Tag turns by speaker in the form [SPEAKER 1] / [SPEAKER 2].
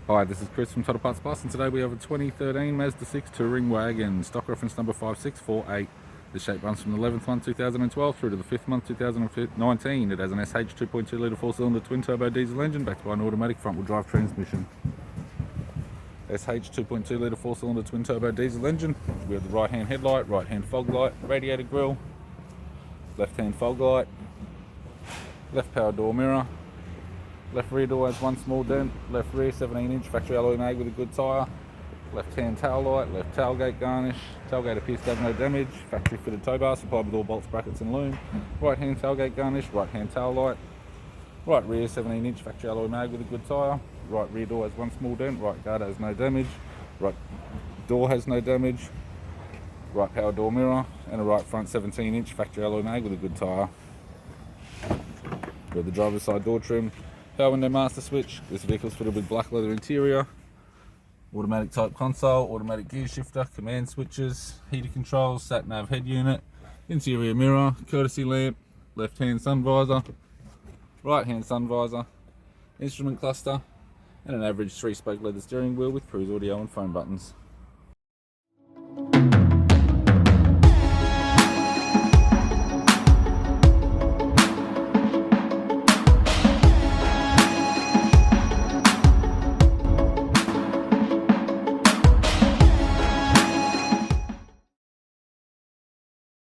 [SPEAKER 1] Hi, this is Chris from Total Parts Plus, and today we have a 2013 Mazda 6 Touring wagon, stock reference number 5648. The shape runs from the 11th month 2012 through to the 5th month 2019. It has an SH 2.2 litre 4-cylinder twin-turbo diesel engine backed by an automatic front-wheel drive transmission. SH 2.2 litre 4-cylinder twin-turbo diesel engine. We have the right-hand headlight, right-hand fog light, radiator grille, left-hand fog light, left power door mirror. Left rear door has one small dent, left rear 17-inch factory alloy mag with a good tyre, left hand tail light, left tailgate garnish, tailgate appears to have no damage, factory fitted tow bar supplied with all bolts, brackets and loom, right hand tailgate garnish, right hand tail light, right rear 17-inch factory alloy mag with a good tyre, right rear door has one small dent, right guard has no damage, right door has no damage, right power door mirror, and a right front 17-inch factory alloy mag with a good tyre. We have the driver's side door trim, power window master switch. This vehicle's fitted with black leather interior, automatic type console, automatic gear shifter, command switches, heater controls, sat nav head unit, interior mirror, courtesy lamp, left hand sun visor, right hand sun visor, instrument cluster, and an average 3-spoke leather steering wheel with cruise audio and phone buttons.